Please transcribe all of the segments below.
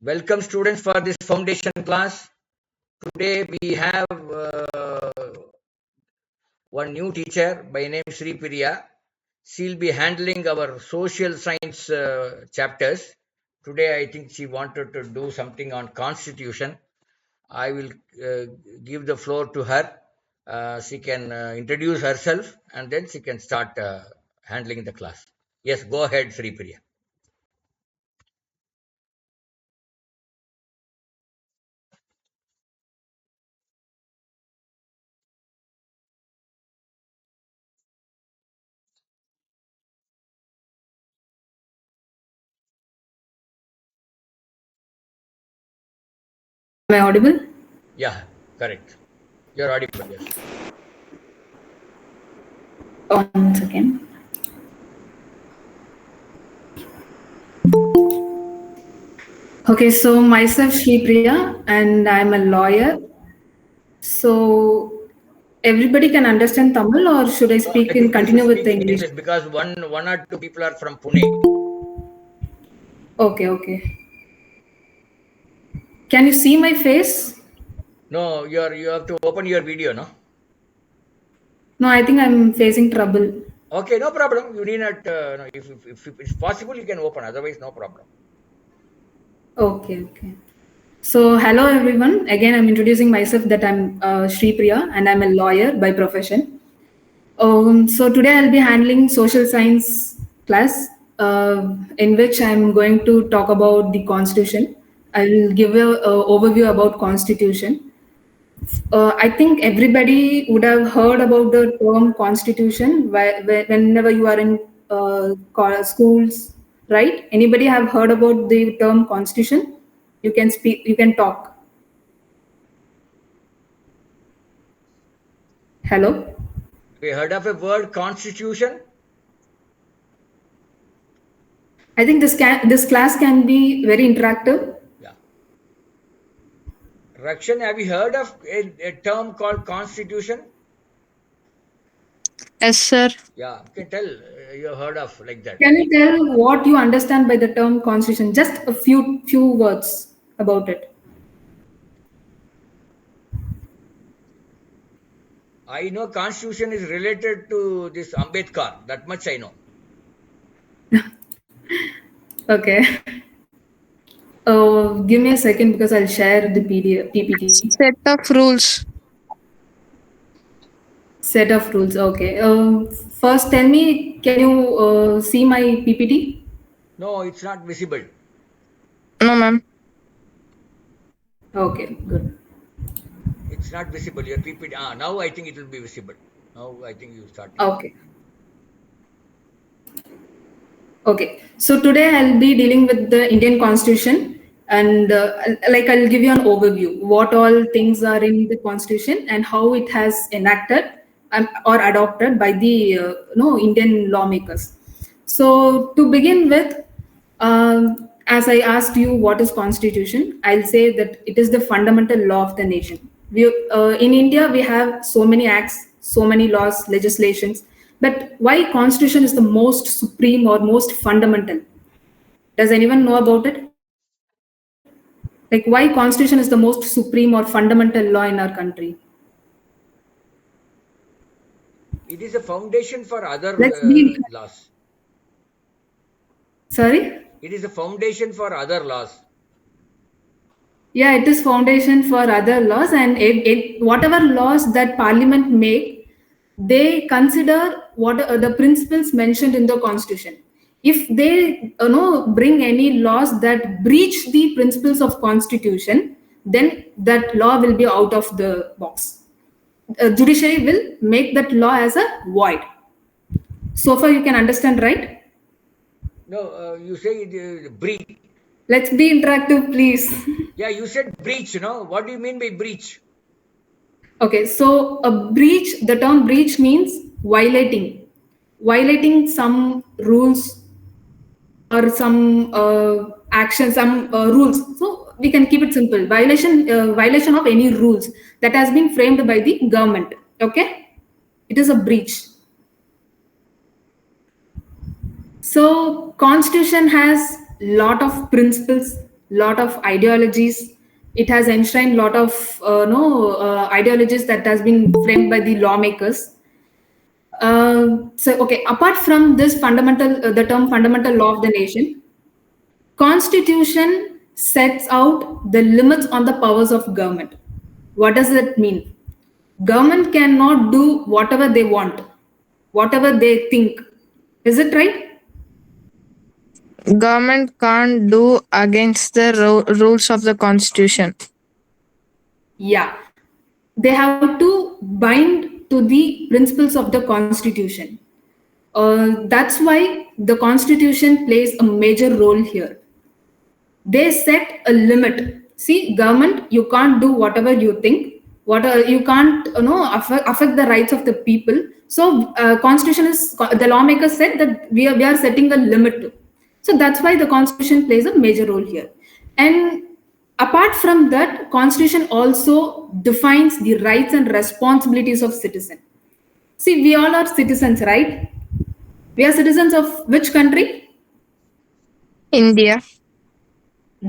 Welcome students for this foundation class. Today we have one new teacher by name Sri Priya. She'll be handling our social science chapters. Today I think she wanted to do something on constitution. I will give the floor to her. She can introduce herself and then she can start handling the class. Yes, go ahead, Sri Priya. Am I audible? Yeah, correct. You're audible, yes. One second. Okay, so myself Shri Priya and I'm a lawyer. So everybody can understand Tamil or should I I think you continue should with speak the in English? English because one or two people are from Pune. Okay. Can you see my face? No, you have to open your video, no? No, I think I'm facing trouble. Okay, no problem. You need not. No, if it's possible, you can open. Otherwise, no problem. Okay. So hello everyone. Again, I'm introducing myself that I'm Shri Priya and I'm a lawyer by profession. So today I'll be handling social science class in which I'm going to talk about the constitution. I'll give a overview about constitution. I think everybody would have heard about the term constitution whenever you are in schools, right? Anybody have heard about the term constitution? You can speak. You can talk. Hello. We heard of a word constitution. I think this class can be very interactive. Yeah. Rakshan, have you heard of a term called constitution? Yes, sir. Yeah, you can tell you heard of like that. Can you tell what you understand by the term constitution? Just a few words about it. I know constitution is related to this Ambedkar. That much I know. Okay. Give me a second because I'll share the PPT. Set of rules. Set of rules. Okay. First, tell me, can you see my PPT? No, it's not visible. No, ma'am. Okay, good. It's not visible. Your PPT. Now I think it will be visible. Now I think you start. Okay. So today I'll be dealing with the Indian Constitution and I'll give you an overview what all things are in the Constitution and how it has enacted or adopted by the Indian lawmakers. So to begin with, as I asked you what is Constitution, I'll say that it is the fundamental law of the nation. In India we have so many acts, so many laws, legislations, but why Constitution is the most supreme or most fundamental? Does anyone know about it? Like why Constitution is the most supreme or fundamental law in our country? It is a foundation for other laws. Sorry? It is a foundation for other laws. Yeah, it is foundation for other laws, and whatever laws that Parliament make, they consider what the principles mentioned in the Constitution. If they bring any laws that breach the principles of Constitution, then that law will be out of the box. Judiciary will make that law as a void. So far, you can understand, right? No, you say breach. Let's be interactive, please. Yeah, you said breach, What do you mean by breach? Okay, so a breach, the term breach means violating some rules or some action, some rules. So we can keep it simple. Violation of any rules that has been framed by the government. Okay, it is a breach. So Constitution has lot of principles, lot of ideologies. It has enshrined lot of ideologies that has been framed by the lawmakers. Okay, apart from this fundamental, the term fundamental law of the nation, Constitution sets out the limits on the powers of government. What does that mean? Government cannot do whatever they want, whatever they think. Is it right? Government can't do against the rules of the constitution. Yeah. They have to bind to the principles of the Constitution. That's why the Constitution plays a major role here. They set a limit. See, government, you can't do whatever you think. You can't, affect the rights of the people. So, Constitution is the lawmakers said that we are setting a limit to. So that's why the Constitution plays a major role here. And apart from that, Constitution also defines the rights and responsibilities of citizen. See, we all are citizens, right? We are citizens of which country? India.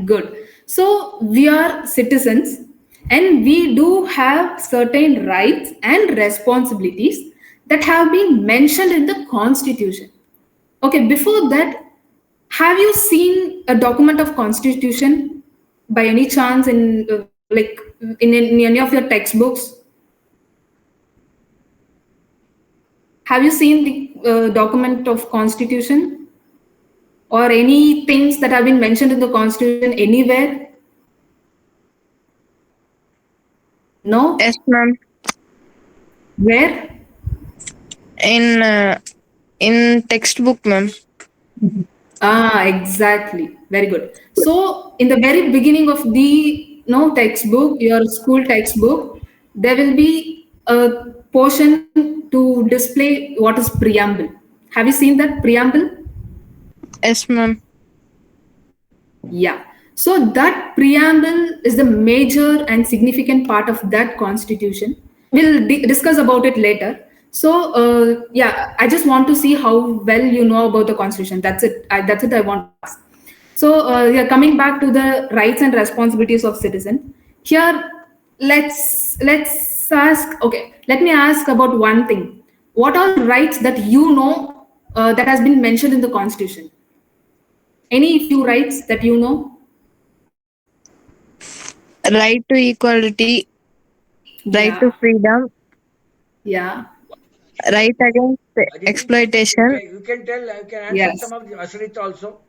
Good. So we are citizens and we do have certain rights and responsibilities that have been mentioned in the Constitution. Okay, before that, have you seen a document of Constitution by any chance in in any of your textbooks? Have you seen the document of Constitution or any things that have been mentioned in the Constitution anywhere? No? Yes, ma'am. Where? In textbook, ma'am. Exactly. Very good. So in the very beginning of the textbook, your school textbook, there will be a portion to display what is preamble. Have you seen that preamble? Yes, ma'am. Yeah. So that preamble is the major and significant part of that constitution. We'll discuss about it later. So yeah, I just want to see how well you know about the constitution. That's it. That's it I want to ask. So yeah, coming back to the rights and responsibilities of citizen. Here, let's ask. Okay, let me ask about one thing. What are rights that you know that has been mentioned in the constitution? Any few rights that you know? Right to equality, right Yeah. to freedom, Yeah. right against exploitation. You can tell, you can answer Yes. some of the Asrit also.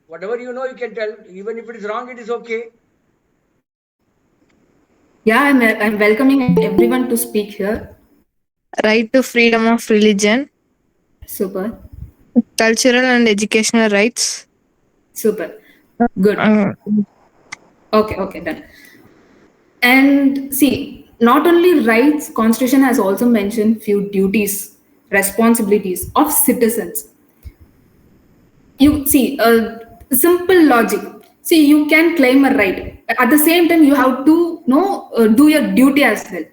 Whatever you know, you can tell. Even if it is wrong, it is okay. Yeah, I'm welcoming everyone to speak here. Right to freedom of religion, Super. cultural and educational rights. Super. Good. Uh, Okay, done. And see, not only rights, Constitution has also mentioned few duties, responsibilities of citizens. You see, simple logic. See, you can claim a right. At the same time, you have to do your duty as well.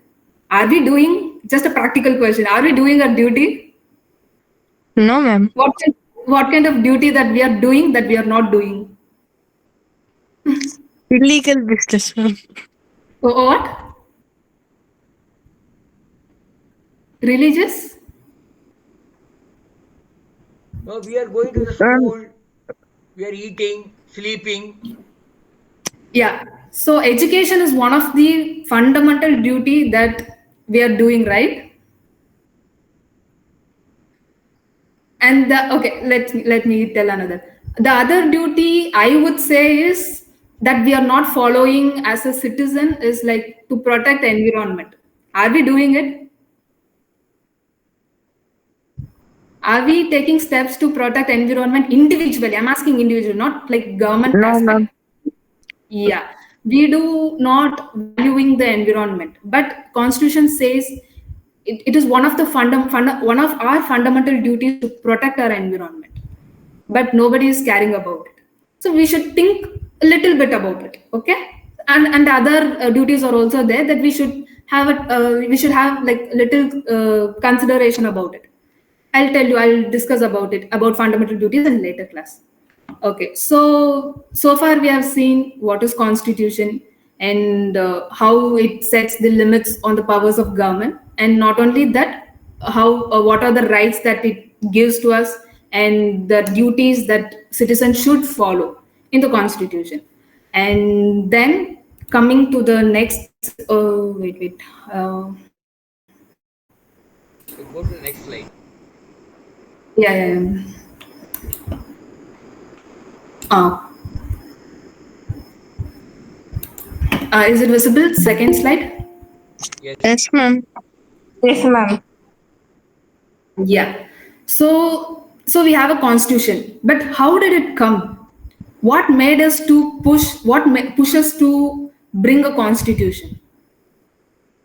Are we doing, just a practical question, are we doing our duty? no, ma'am. What kind of duty that we are doing that we are not doing? Illegal business, ma'am. What? Religious? No, we are going to the school, we are eating, sleeping. Yeah. So education is one of the fundamental duty that we are doing, right? And let me tell another. The other duty I would say is that we are not following as a citizen is like to protect environment. Are we doing it? Are we taking steps to protect environment individually? I'm asking individual, not like government No, aspect. ma'am. Yeah, we do not valuing the environment, but Constitution says it is one of the one of our fundamental duties to protect our environment, but nobody is caring about it. So we should think a little bit about it, okay? And other duties are also there that we should have it. We should have like little consideration about it. I'll tell you. I'll discuss about it about fundamental duties in later class. Okay, so far we have seen what is constitution and how it sets the limits on the powers of government, and not only that, how what are the rights that it gives to us and the duties that citizens should follow in the constitution. And then coming to the next, wait, Go to the next slide. yeah. Uh, is it visible? Second slide. Yes. Yes, ma'am. Yes, ma'am. Yeah. So we have a constitution, but how did it come? What made us to push? Push us to bring a constitution?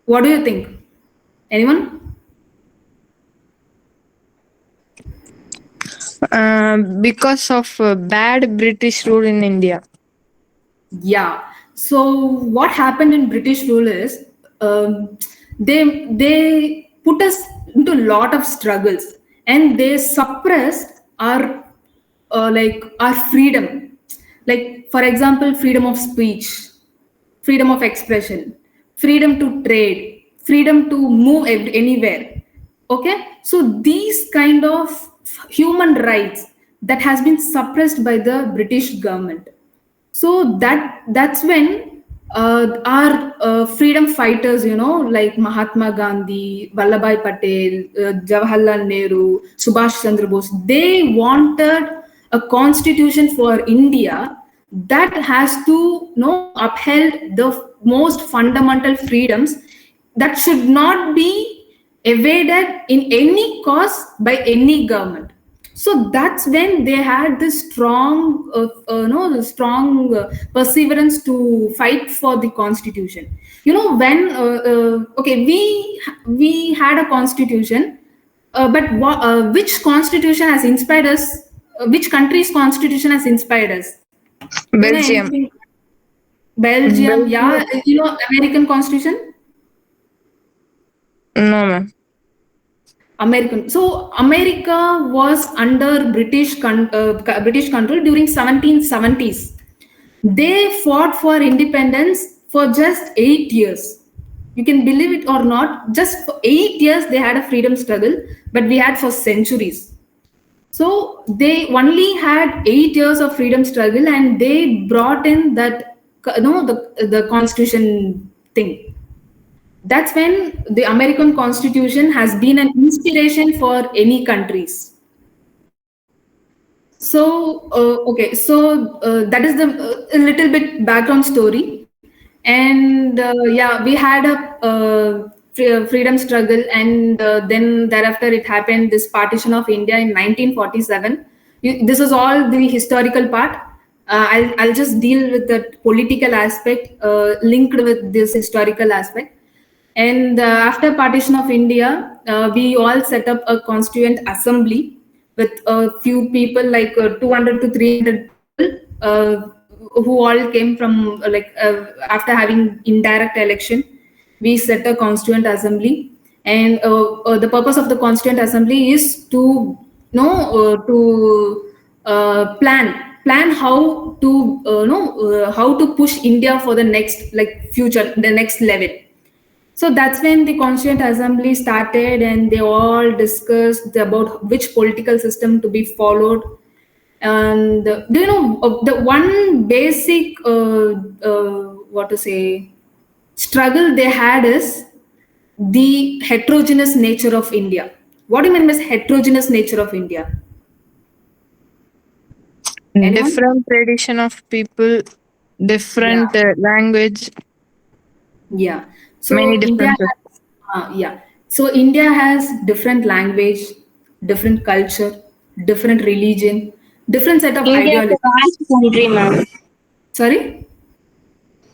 What do you think? Anyone? Because of bad British rule in India. Yeah. So what happened in British rule is they put us into a lot of struggles, and they suppressed our like our freedom. Like for example, freedom of speech, freedom of expression, freedom to trade, freedom to move anywhere. Okay, so these kind of human rights that has been suppressed by the British government. So that's when our freedom fighters, like Mahatma Gandhi, Vallabhai Patel, Jawaharlal Nehru, Subhash Chandra Bose, they wanted a constitution for India that has to upheld the most fundamental freedoms that should not be evaded in any cause by any government. So that's when they had this strong the strong perseverance to fight for the constitution. When okay, we had a constitution, but which constitution has inspired us? Which country's constitution has inspired us? Belgium. Belgium, yeah. American constitution. No, ma'am. American. So America was under British control during 1770s. They fought for independence for just 8 years. You can believe it or not, just for 8 years they had a freedom struggle, but we had for centuries. So they only had 8 years of freedom struggle, and they brought in that the constitution thing. That's when the American Constitution has been an inspiration for any countries. So okay, so that is the a little bit background story, and yeah, we had a freedom struggle, and then thereafter it happened this partition of India in 1947. This is all the historical part. I'll just deal with the political aspect linked with this historical aspect. And after partition of India, we all set up a constituent assembly with a few people, like 200 to 300 people, who all came from after having indirect election. We set a constituent assembly, and the purpose of the constituent assembly is to plan how to how to push India for the next future, the next level. So that's when the Constituent Assembly started, and they all discussed about which political system to be followed. And do you know the one basic struggle they had is the heterogeneous nature of India. What do you mean by heterogeneous nature of India? Anyone? Different tradition of people, different language. Yeah. So Many India differences. So India has different language, different culture, different religion, different set of India is ideology. a vast country, ma'am. Sorry?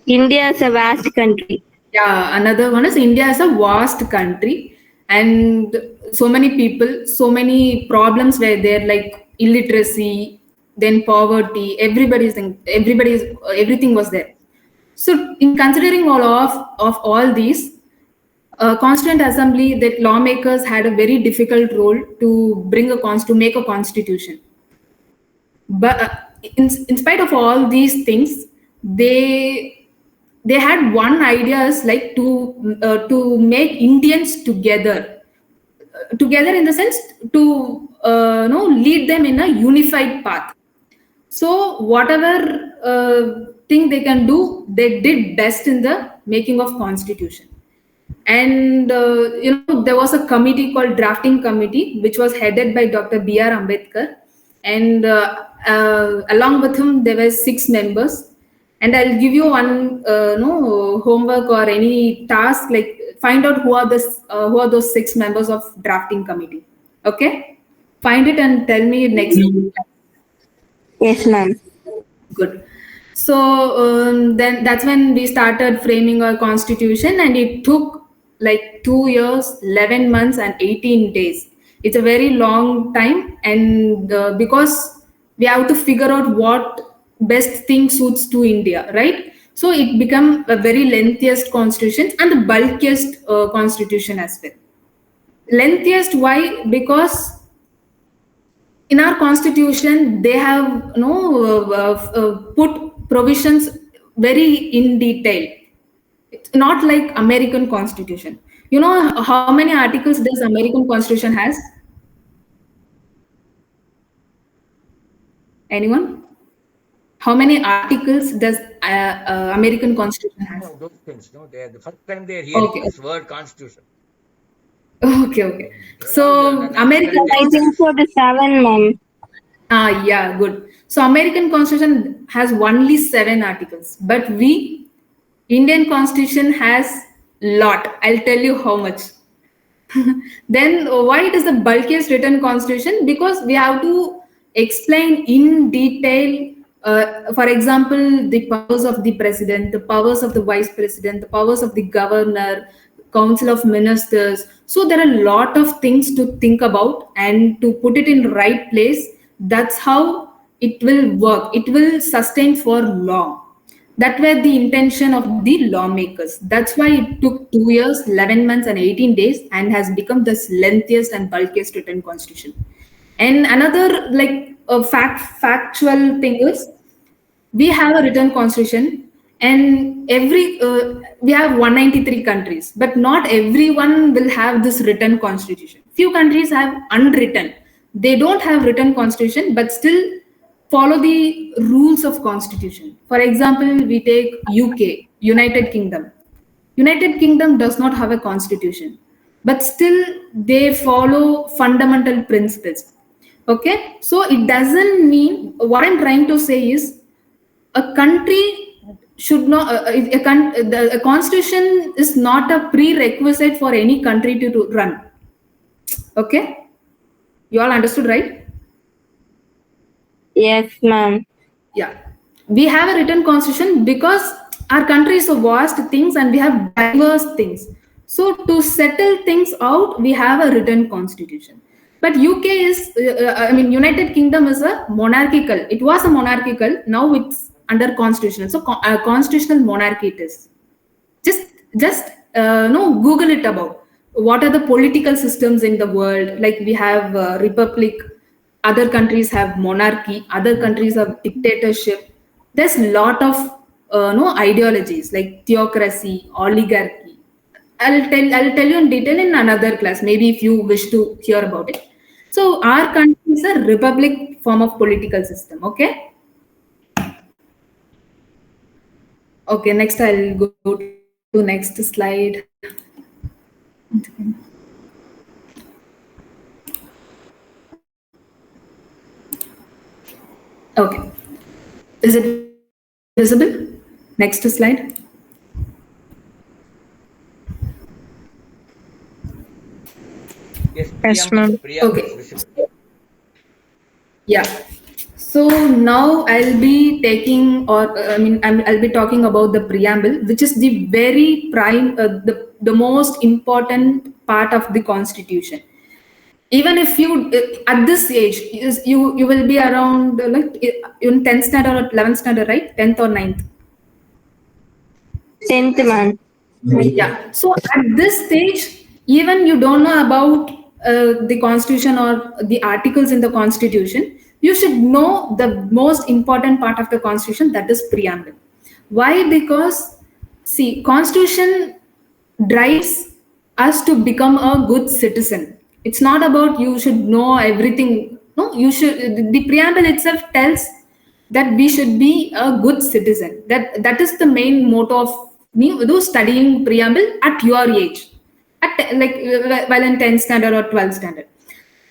India is a vast country. Yeah, another one is India is a vast country, and so many people, so many problems were there, like illiteracy, then poverty, everything was there. So in considering of all these, Constituent Assembly, that lawmakers had a very difficult role to bring to make a constitution. But in spite of all these things, they had one idea is like to make Indians together in the sense to lead them in a unified path. So whatever thing they can do, they did best in the making of constitution. And there was a committee called drafting committee, which was headed by Dr. B.R. Ambedkar, and along with him there were 6 members. And I'll give you one homework or any task, like find out who are those 6 members of drafting committee. Okay, find it and tell me next. Yes, ma'am. Good. So then that's when we started framing our constitution, and it took like 2 years, 11 months, and 18 days. It's a very long time, and because we have to figure out what best thing suits to India, right? So it became a very lengthiest constitution and the bulkiest constitution as well. Lengthiest, why? Because in our constitution they have put provisions very in detail. It's not like American constitution. You know how many articles does American constitution has? Anyone? How many articles does American constitution has? No, those things, no, they are the first time they are hearing this word constitution. Okay. So American, I think so, the 7, ma'am. Yeah, good. So American constitution has only 7 articles, but Indian constitution has lot. I'll tell you how much. Then why it is the bulkiest written constitution? Because we have to explain in detail, for example, the powers of the president, the powers of the vice president, the powers of the governor, council of ministers. So there are a lot of things to think about and to put it in right place. That's how it will work. It will sustain for long. That were the intention of the lawmakers. That's why it took 2 years, 11 months, and 18 days, and has become the lengthiest and bulkiest written constitution. And another factual thing is, we have a written constitution, and we have 193 countries, but not everyone will have this written constitution. Few countries have unwritten. They don't have written constitution, but still follow the rules of constitution. For example, we take UK, United Kingdom. United Kingdom does not have a constitution, but still they follow fundamental principles. Okay, so it doesn't mean, what I'm trying to say is, a country should not, a constitution is not a prerequisite for any country to run. Okay, you all understood, right? Yes, ma'am. Yeah, we have a written constitution because our country is so vast things and we have diverse things. So to settle things out, we have a written constitution. But UK is, United Kingdom is a monarchical. It was a monarchical. Now it's under constitutional. So constitutional monarchy it is. Just Google it about what are the political systems in the world. Like we have republic. Other countries have monarchy. Other countries have dictatorship. There's a lot of ideologies like theocracy, oligarchy. I'll tell you in detail in another class. Maybe if you wish to hear about it. So our country is a republic form of political system. Okay. Okay. Next, I'll go to next slide. Okay. Is it visible? Next slide. Yes, ma'am. Okay. Yeah. So now I'll be taking, I'll be talking about the preamble, which is the very prime, the most important part of the Constitution. Even if you, at this age, you will be around like in 10th standard or 11th standard, right? 10th or 9th? 10th, ma'am. Yeah. So at this stage, even you don't know about the Constitution or the articles in the Constitution, you should know the most important part of the constitution, that is preamble. Why? Because see, constitution drives us to become a good citizen. It's not about you should know everything. No, you should. The preamble itself tells that we should be a good citizen. That is the main motto of me do studying preamble at your age, at like while in 10th standard or 12th standard.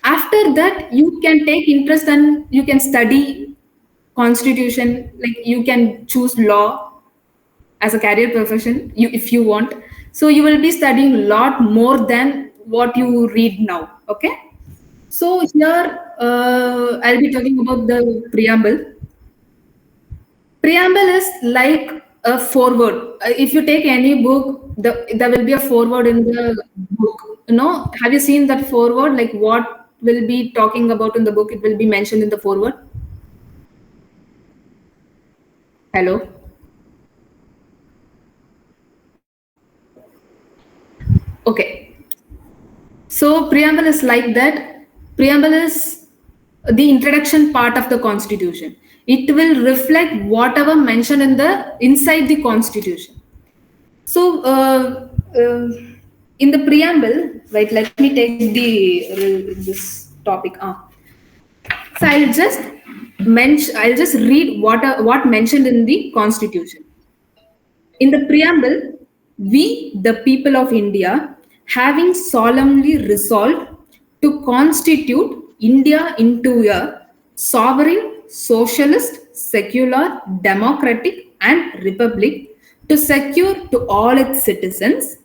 After that, you can take interest and you can study constitution. Like you can choose law as a career profession, if you want. So you will be studying a lot more than what you read now. Okay. So here I'll be talking about the preamble. Preamble is like a foreword. If you take any book, there will be a foreword in the book. Have you seen that foreword? Like what will be talking about in the book? It will be mentioned in the foreword. Hello. Okay. So preamble is like that. Preamble is the introduction part of the constitution. It will reflect whatever mentioned inside the constitution. So in the preamble, right? Let me take this topic. So I'll just read what mentioned in the constitution. In the preamble, we, the people of India, having solemnly resolved to constitute India into a sovereign, socialist, secular, democratic, and republic to secure to all its citizens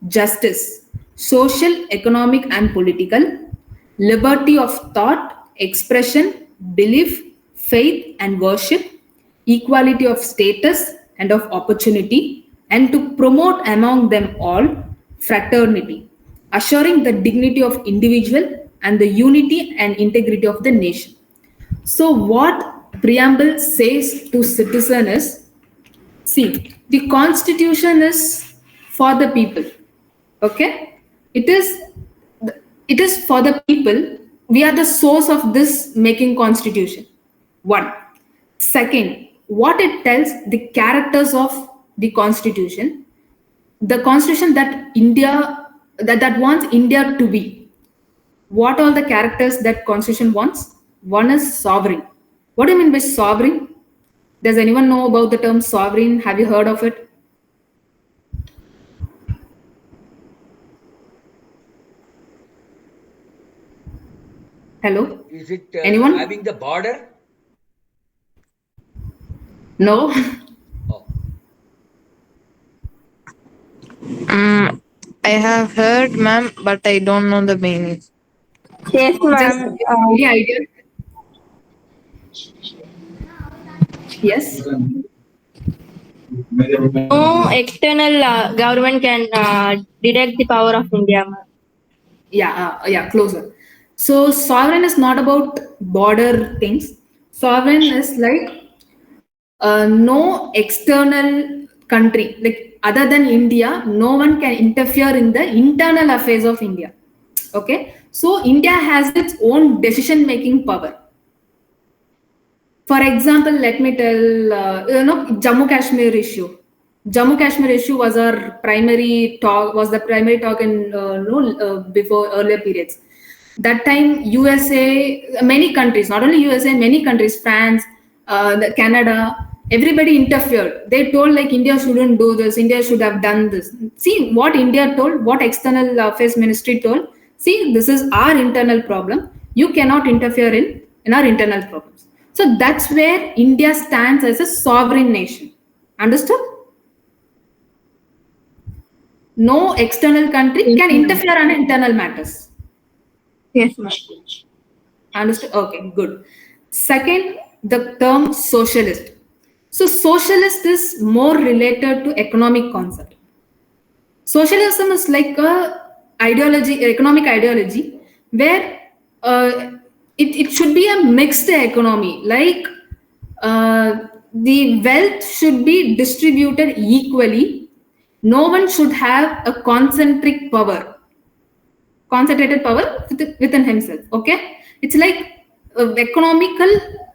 justice, social, economic, and political, liberty of thought, expression, belief, faith, and worship, equality of status and of opportunity, and to promote among them all fraternity, assuring the dignity of individual and the unity and integrity of the nation. So what preamble says to citizen is, see, the constitution is for the people. Okay, it is for the people. We are the source of this making constitution. One. Second, what it tells, the characters of the constitution that India that wants India to be. What are the characters that constitution wants? One is sovereign. What do you mean by sovereign? Does anyone know about the term sovereign? Have you heard of it? Hello? Is it Anyone? having the border? No. Oh. I have heard, ma'am, but I don't know the meaning. Yes, Just ma'am. any idea? Yes. No external government can detect the power of India, ma'am. Yeah, closer. So sovereign is not about border things. Sovereign is like no external country, like other than India, no one can interfere in the internal affairs of India. Okay, so India has its own decision-making power. For example, let me tell, Jammu Kashmir issue. Jammu Kashmir issue was the primary talk in before earlier periods. That time, USA, many countries, not only USA, many countries, France, Canada, everybody interfered. They told like India shouldn't do this, India should have done this. See what India told, what External Affairs Ministry told. See, this is our internal problem. You cannot interfere in our internal problems. So that's where India stands as a sovereign nation. Understood? No external country can interfere on internal matters. Yes, ma'am. Understood? Okay, good. Second, the term socialist. So socialist is more related to economic concept. Socialism is like a ideology, economic ideology, where it should be a mixed economy. Like the wealth should be distributed equally. No one should have a concentrated power within himself. Okay, it's like economical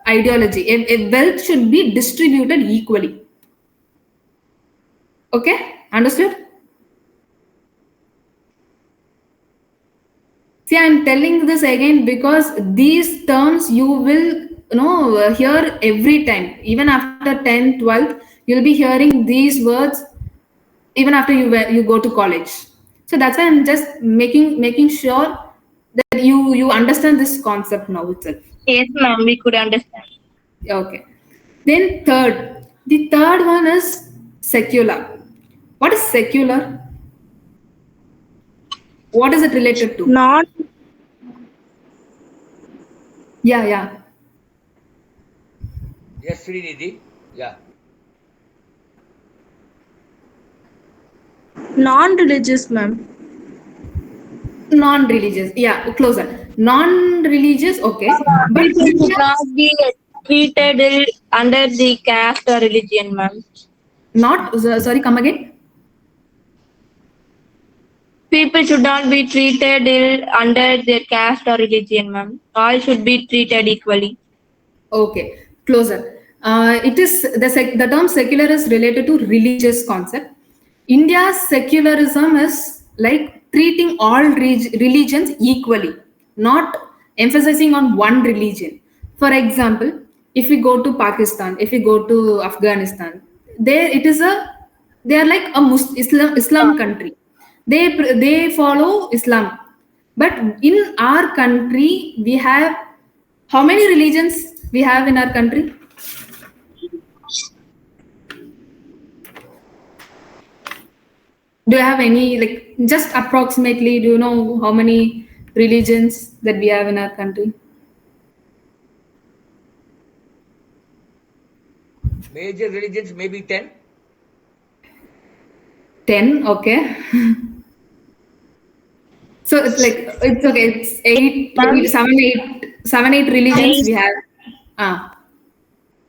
ideology. Wealth should be distributed equally. Okay, understood? See, I'm telling this again because these terms you will hear every time. Even after 10th, 12th, you'll be hearing these words even after you go to college. So that's why I'm just making sure that you understand this concept now itself. Yes, ma'am, we could understand. Okay. Then the third one is secular. What is secular? What is it related to? Not Yeah. Yes, Srinidhi. Yeah. non-religious, ma'am. Non-religious. Yeah, closer. Non-religious, okay. But People should not be treated under the caste or religion, ma'am. sorry, come again. People should not be treated under their caste or religion, ma'am. All should be treated equally. Okay, closer. It is the term secular is related to religious concept. India's secularism is like treating all religions equally, not emphasizing on one religion. For example, if we go to Pakistan, if we go to Afghanistan, they are like a Islam country. They follow Islam, but in our country we have how many religions we have in our country? Do you have any, like, just approximately, do you know how many religions that we have in our country? Major religions, maybe 10. 10, okay. So it's okay. It's seven, eight religions we have.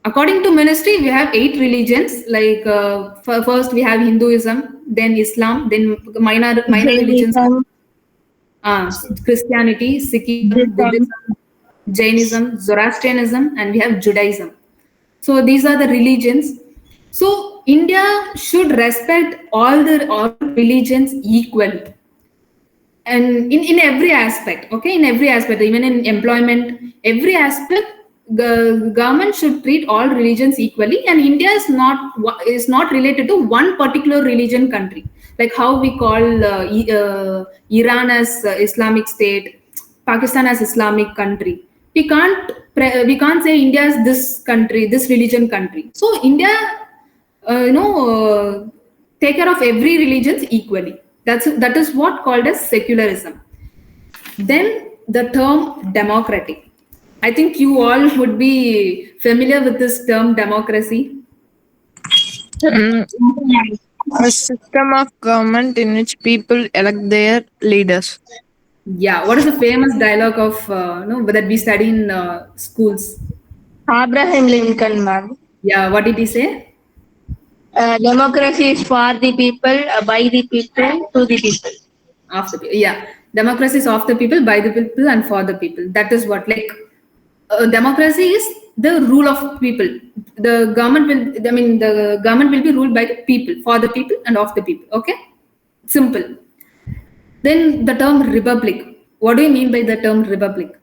According to ministry, we have 8 religions. Like first we have Hinduism, then Islam, then minor religions. Christianity, Sikhism, Buddhism, Jainism, Zoroastrianism, and we have Judaism. So these are the religions. So India should respect all religions equally, and in every aspect. Okay, in every aspect, even in employment, every aspect, the government should treat all religions equally. And India is not related to one particular religion country, like how we call Iran as Islamic state, Pakistan as Islamic country. We can't say India is this country, this religion country. So India take care of every religion equally. That is what called as secularism. Then the term democratic. I think you all would be familiar with this term, democracy. A system of government in which people elect their leaders. Yeah, what is the famous dialogue of that we study in schools? Abraham Lincoln, ma'am. Yeah, what did he say? Democracy is for the people, by the people, to the people. Of the people. Yeah, democracy is of the people, by the people, and for the people. That is what, like, democracy is the rule of people. The government will be ruled by the people, for the people, and of the people. Okay, simple. Then the term republic. What do you mean by the term republic?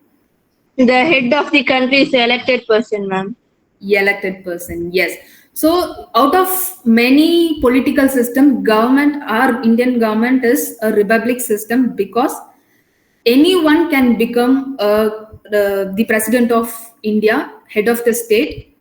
The head of the country is the elected person, ma'am. Elected person, yes. So out of many political system, our Indian government is a republic system because anyone can become the president of India, head of the state,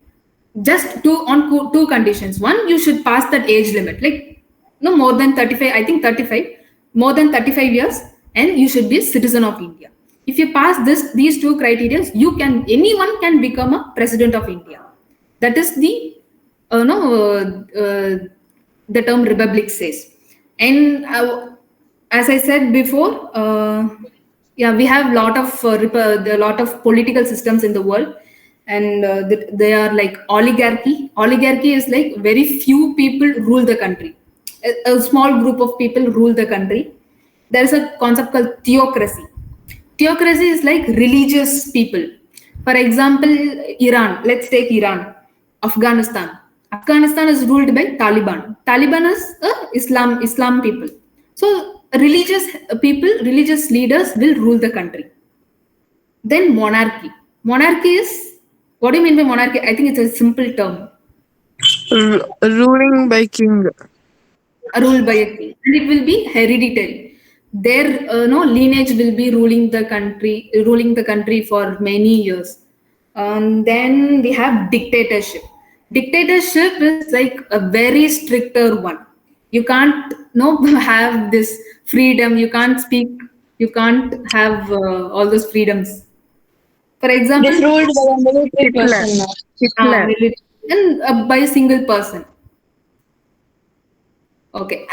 just on two conditions. One, you should pass that age limit, like no more than 35, I think 35, more than 35 years, and you should be a citizen of India. If you pass these two criteria, anyone can become a president of India. That is the term republic says. And as I said before, we have a lot of political systems in the world, and they are like oligarchy. Oligarchy is like very few people rule the country. A small group of people rule the country. There is a concept called theocracy. Theocracy is like religious people. For example, Iran. Let's take Iran. Afghanistan. Afghanistan is ruled by Taliban. Taliban is Islam people. So religious people, religious leaders will rule the country. Then monarchy. Monarchy is, what do you mean by monarchy? I think it's a simple term. Ruling by king. Ruled by a king, and it will be hereditary. Their lineage will be ruling the country for many years. Then we have dictatorship. Dictatorship is like a very stricter one. You can't have this freedom. You can't speak. You can't have all those freedoms. For example, It is ruled by a military Hitler. person. Ma'am. Hitler. and by a single person. Okay.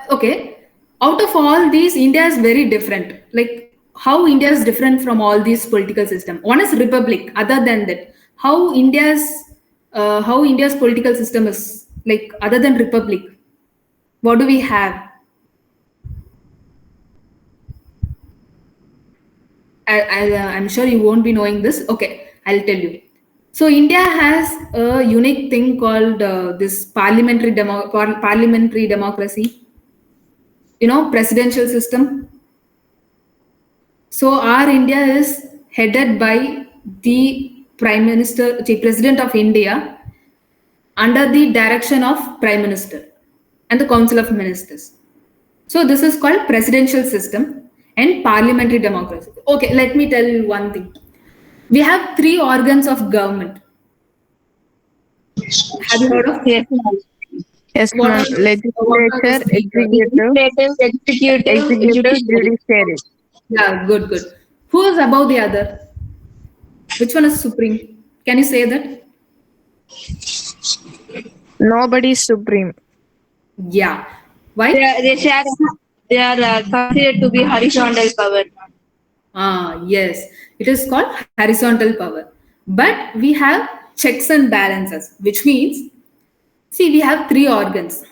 Okay. Out of all these, India is very different. Like how India is different from all these political system. One is republic. Other than that, how India's political system is like other than republic. What do we have? I'm sure you won't be knowing this. Okay, I'll tell you. So India has a unique thing called this parliamentary democracy. Presidential system. So our India is headed by the President of India, under the direction of Prime Minister and the Council of Ministers. So this is called presidential system and parliamentary democracy. Okay, let me tell you one thing. We have 3 organs of government. Have you heard of? Yes, ma'am. Yes, What ma'am. are the- Legislature, executive, Executive, judiciary. Yeah, good. Who is above the other? Which one is supreme? Can you say that? Nobody is supreme. Yeah. Why? They are considered to be horizontal power. Yes, it is called horizontal power. But we have checks and balances, which means, see, we have 3 organs.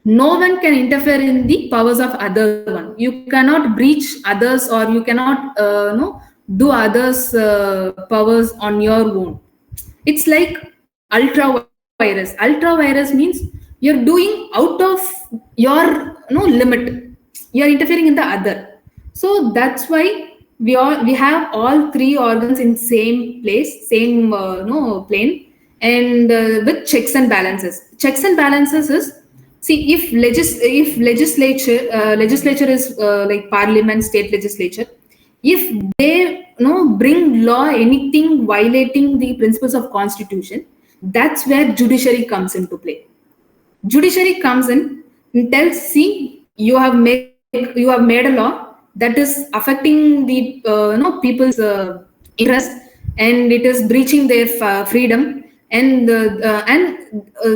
No one can interfere in the powers of other one. You cannot breach others, or you cannot do others' powers on your own. It's like ultra virus. Ultra virus means you're doing out of your limit. You're interfering in the other. So that's why we have all 3 organs in same place, same plane, and with checks and balances. Checks and balances is, see, if legislature is like parliament, state legislature, if they bring law anything violating the principles of constitution, that's where judiciary comes into play. Judiciary comes in and tells, see, you have made a law that is affecting the people's interest, and it is breaching their freedom, and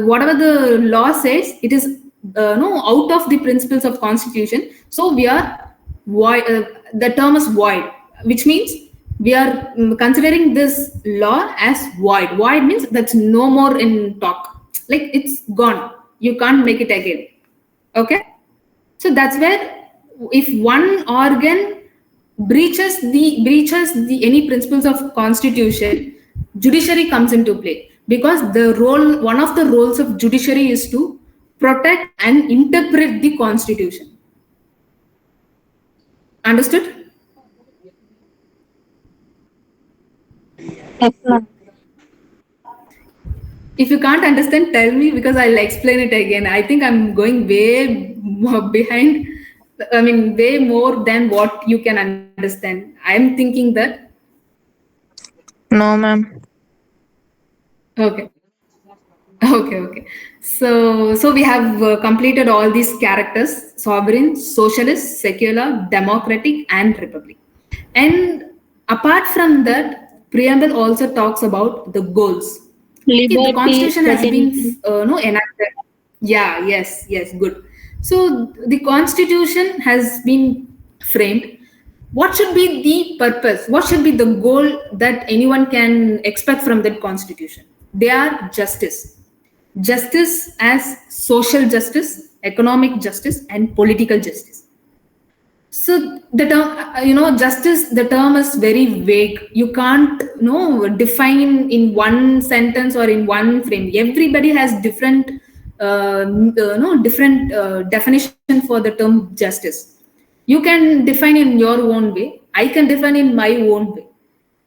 whatever the law says, it is out of the principles of constitution. So we are void. The term is void, which means we are considering this law as void. Void means that's no more in talk. Like it's gone. You can't make it again. Okay. So that's where, if one organ breaches the any principles of constitution, judiciary comes into play, because one of the roles of judiciary is to protect and interpret the constitution. Understood? Yes, ma'am. If you can't understand, tell me, because I'll explain it again. I think I'm going way behind. I mean, way more than what you can understand. I'm thinking that. No, ma'am. Okay. So we have completed all these characters: sovereign, socialist, secular, democratic, and republic. And apart from that, preamble also talks about the goals. See, the Liberty, constitution has been fraternity. enacted. Yeah, yes, good. So the constitution has been framed. What should be the purpose? What should be the goal that anyone can expect from that constitution? They are justice. Justice as social justice, economic justice, and political justice. So the term, justice, the term is very vague. You can't, define in one sentence or in one frame. Everybody has different, different definition for the term justice. You can define in your own way. I can define in my own way.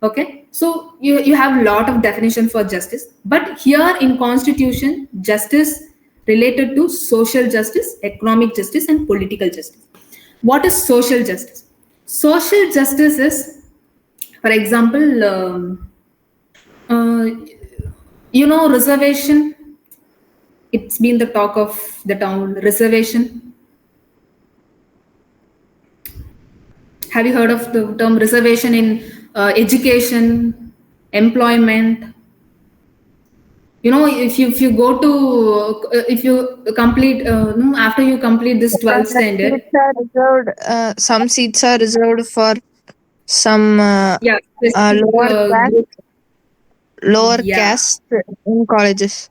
Okay, so you have a lot of definition for justice, but here in Constitution, justice related to social justice, economic justice, and political justice. What is social justice? Social justice is, for example, uh, reservation. It's been the talk of the town, reservation. Have you heard of the term reservation in education, employment? If you go to if you complete no, after you complete this 12th standard. Some seats are reserved for some Yeah, specific, lower yeah. caste in colleges.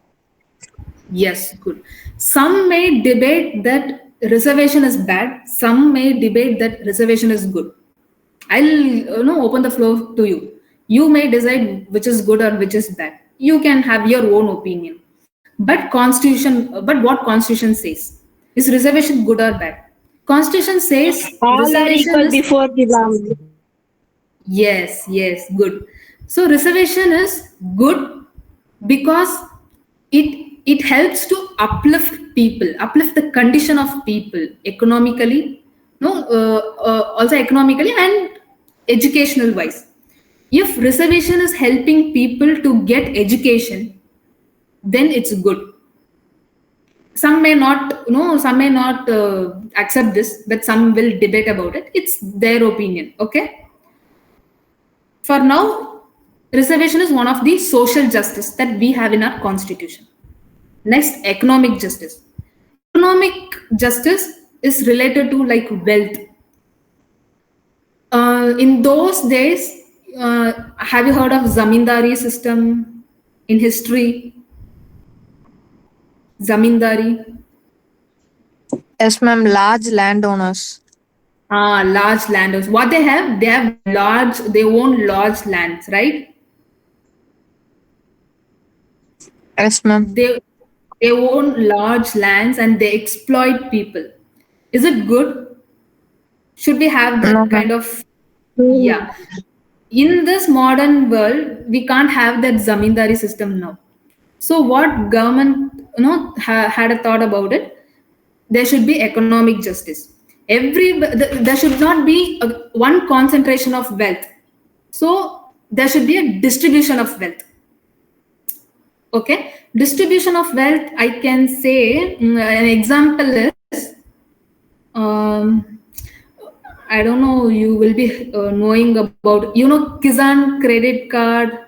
Yes, good. Some may debate that reservation is bad. Some may debate that reservation is good. I'll open the floor to you. You may decide which is good or which is bad. You can have your own opinion. But what Constitution says, is reservation good or bad? Constitution says All are reservation equal is, before the law. yes, good. So reservation is good because it helps to uplift people, uplift the condition of people economically, also economically and educational wise. If reservation is helping people to get education, then it's good. Some may not, some may not accept this, but some will debate about it. It's their opinion. Okay. For now, reservation is one of the social justice that we have in our constitution. Next, economic justice. Economic justice is related to like wealth. In those days, have you heard of zamindari system in history? Zamindari. Yes, ma'am. Large landowners. Large landowners. What they have? They have large. They own large lands, right? Yes, ma'am. They own large lands and they exploit people. Is it good? Should we have that No, kind of, yeah? In this modern world, we can't have that zamindari system now. So what government had a thought about it? There should be economic justice. There should not be one concentration of wealth. So there should be a distribution of wealth. Okay, distribution of wealth. I can say an example is. I don't know. You will be knowing about Kisan credit card.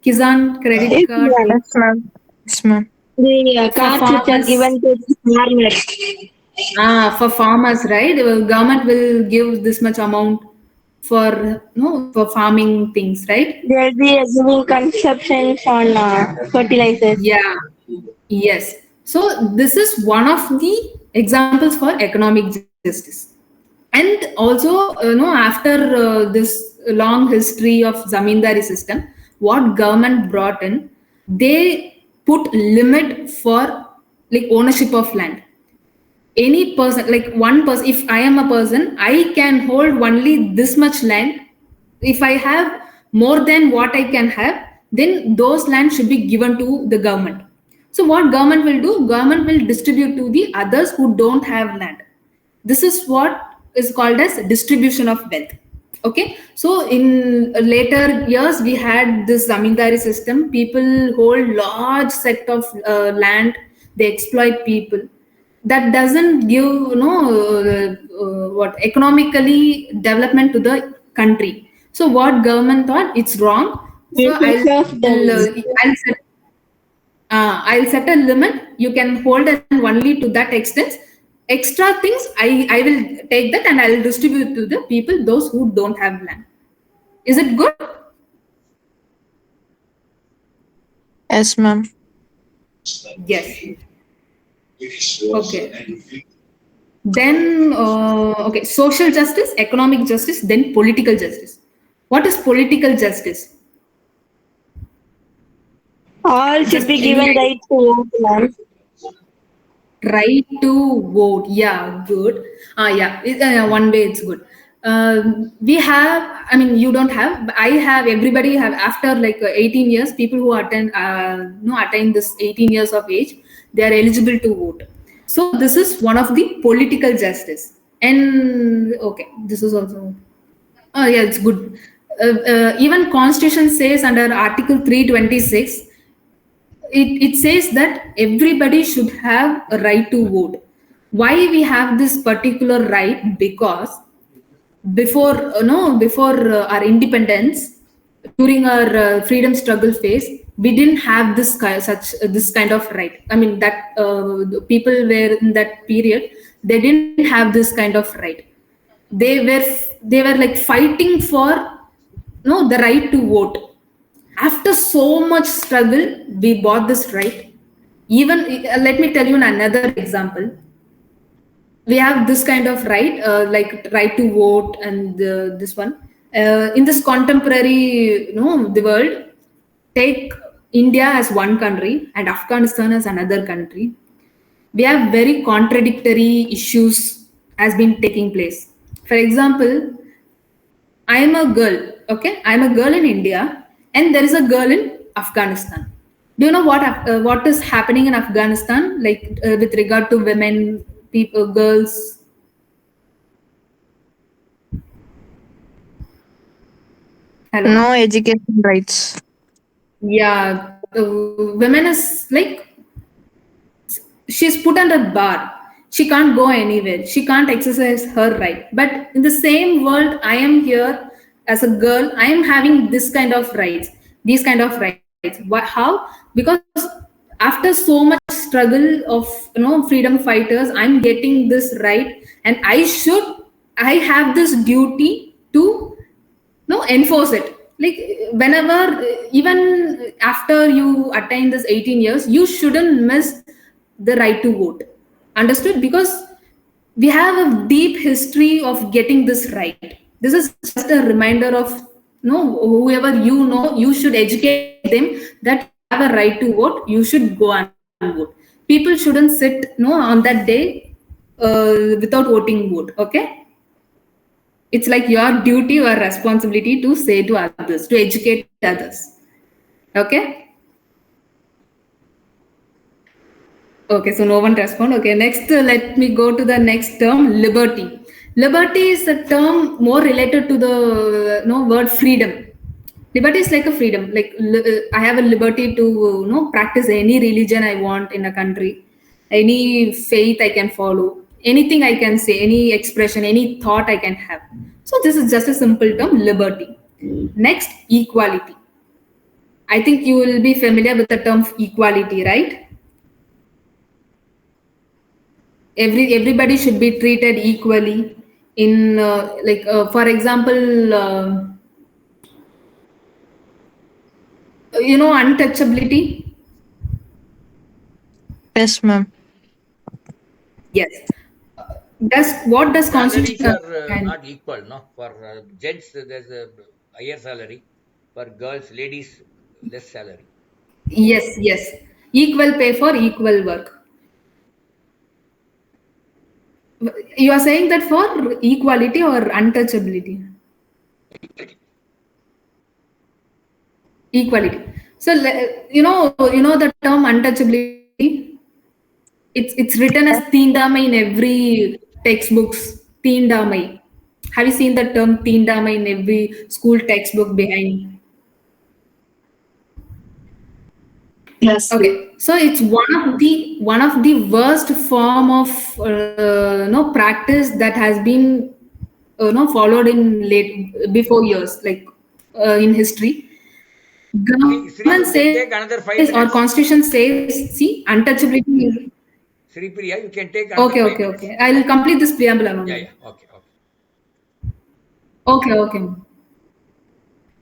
Kisan credit card. Yes, ma'am. Yes, ma'am. The cards which are given to the farmers. For farmers, right? Government will give this much amount for for farming things, right? They'll be giving conceptions on fertilizers. Yeah. Yes. So this is one of the examples for economic justice. And also, after this long history of zamindari system, what government brought in, they put limit for like ownership of land. Any person, like one person, if I am a person, I can hold only this much land. If I have more than what I can have, then those lands should be given to the government. So what government will do? Government will distribute to the others who don't have land. This is what is called as distribution of wealth. Okay, so in later years we had this zamindari system. People hold large set of land, they exploit people. That doesn't give what economically development to the country. So what government thought, it's wrong. So I'll set a limit. You can hold it only to that extent. Extra things I will take that and I'll distribute to the people, those who don't have land. Is it good? Yes, ma'am. Yes. Okay. Then, okay, social justice, economic justice, then political justice. What is political justice? All should Just be any given idea? right to vote, ma'am. Right to vote. Yeah, good. Yeah, one way it's good. We have, I mean, you don't have, I have, everybody have, after like 18 years, people who attain this 18 years of age, they are eligible to vote. So this is one of the political justice. And okay, this is also, oh yeah, it's good. Even Constitution says under Article 326, it says that everybody should have a right to vote. Why we have this particular right? Because before our independence, during our freedom struggle phase, we didn't have this kind of right. I mean that the people were in that period, they didn't have this kind of right. They were like fighting for the right to vote. After so much struggle, we bought this right. Even let me tell you another example. We have this kind of right, like right to vote, and this one in this contemporary, the world. Take India as one country and Afghanistan as another country. We have very contradictory issues has been taking place. For example, I am a girl, okay? I am a girl in India, and there is a girl in Afghanistan. Do you know what is happening in Afghanistan, like with regard to women, people, girls? Hello. No education rights. Yeah, women is like she's put under bar. She can't go anywhere. She can't exercise her right. But in the same world, I am here as a girl. I am having this kind of rights, these kind of rights. How? Because after so much struggle of freedom fighters, I'm getting this right, and I have this duty to enforce it. Like whenever, even after you attain this 18 years, you shouldn't miss the right to vote. Understood? Because we have a deep history of getting this right. This is just a reminder of whoever you should educate them that you have a right to vote. You should go and vote. People shouldn't sit on that day without voting vote. Okay, it's like your duty or responsibility to say to others, to educate others. Okay. Okay, so no one respond. Okay, next, let me go to the next term, liberty. Liberty is a term more related to the word freedom. Liberty is like a freedom. Like I have a liberty to practice any religion I want in a country, any faith I can follow, anything I can say, any expression, any thought I can have. So this is just a simple term, liberty. Next, equality. I think you will be familiar with the term equality, right? Everybody should be treated equally in for example, untouchability. Yes, ma'am. Yes. What does Salaries constitution are not equal, no? For gents, there's a higher salary. For girls, ladies, less salary. Yes, equal pay for equal work. You are saying that for equality or untouchability? Equality. So the term untouchability. It's written as Teendamai in every textbooks. Teendamai. Have you seen the term Teendamai in every school textbook behind? Yes. Okay, so it's one of the worst form of practice that has been followed in before years, like in history. Government Sri, you can says take another 5 or minutes. constitution says, see, untouchability is Sri Priya, you can take another okay. 5 Okay, minutes. okay. I will complete this preamble alone. Yeah. Okay. Okay.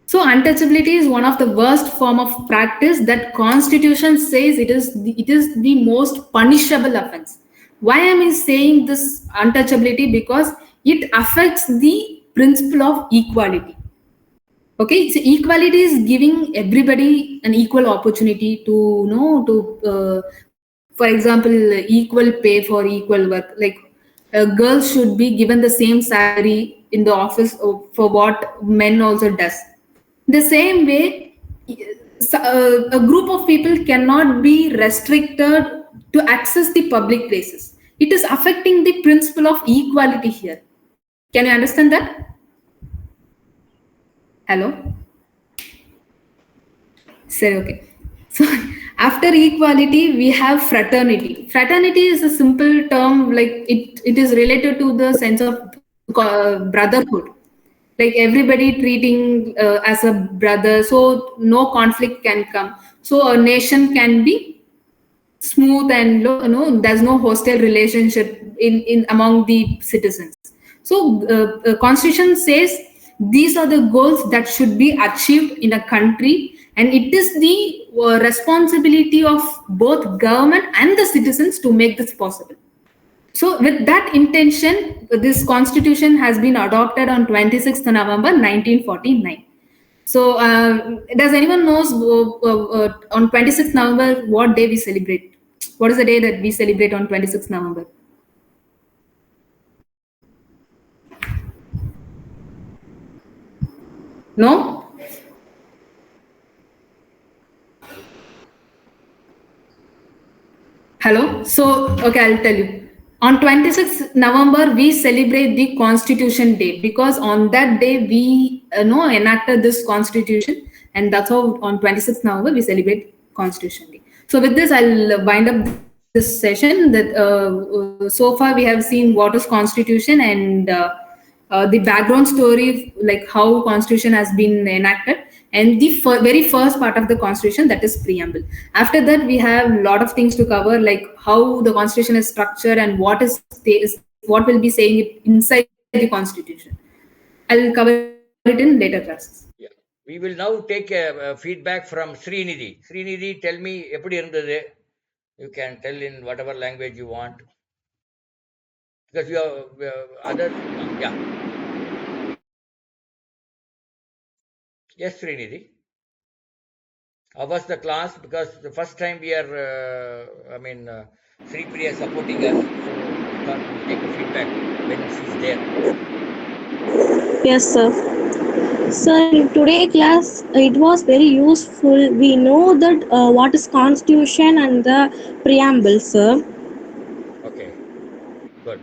So untouchability is one of the worst form of practice that Constitution says it is the most punishable offense. Why am I saying this untouchability? Because it affects the principle of equality. Okay, so equality is giving everybody an equal opportunity to for example, equal pay for equal work. Like girls should be given the same salary in the office for what men also does. The same way, a group of people cannot be restricted to access the public places. It is affecting the principle of equality here. Can you understand that? Hello? Say okay. So after equality, we have fraternity. Fraternity is a simple term, like it is related to the sense of brotherhood. Like everybody treating as a brother, so no conflict can come. So a nation can be smooth and there's no hostile relationship in among the citizens. So constitution says these are the goals that should be achieved in a country, and it is the responsibility of both government and the citizens to make this possible. So with that intention, this constitution has been adopted on 26th November 1949. So does anyone knows on 26th November what day we celebrate? What is the day that we celebrate on 26th November? No? Hello? So, okay, I'll tell you. On 26th November, we celebrate the Constitution Day because on that day we enacted this Constitution, and that's how on 26th November we celebrate Constitution Day. So, with this, I'll wind up this session. That so far we have seen what is Constitution and the background story, like how Constitution has been enacted, and the very first part of the Constitution, that is preamble. After that, we have a lot of things to cover, like how the Constitution is structured and what will be saying it inside the Constitution. I'll cover it in later classes. Yeah. We will now take a feedback from Srinidhi. Srinidhi, tell me எப்படி இருந்தது? You can tell in whatever language you want. Because you have other, yeah. Yes, Srinidhi. How was the class? Because the first time we are, Sri Priya supporting us, so we thought we'll take a feedback when she's there. Yes, sir. Sir, in today class, it was very useful. We know that what is constitution and the preamble, sir. Okay, good.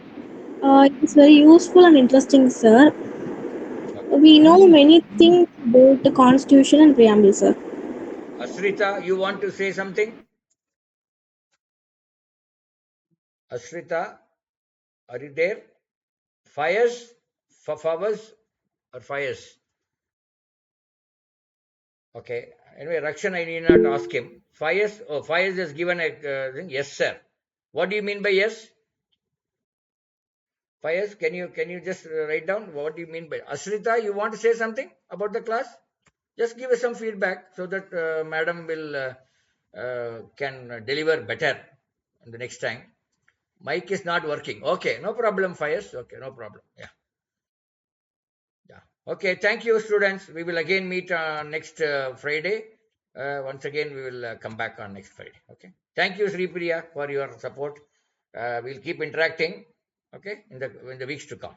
It's very useful and interesting, sir. Okay. We know many things about the constitution and preamble, sir. Asrita, you want to say something? Asrita, are you there? Fires? Fires or fires? Okay. Anyway, Rakshan, I need not ask him. Fires? Oh, fires has given a thing. Yes, sir. What do you mean by yes? Fires, can you just write down what do you mean by Asrita? You want to say something about the class? Just give us some feedback so that madam will can deliver better the next time. Mic is not working. Okay, no problem, Fires. Okay, no problem. Yeah. Okay, thank you, students. We will again meet next Friday. Once again, we will come back on next Friday. Okay. Thank you, Sri Priya, for your support. We'll keep interacting. Okay, in the weeks to come.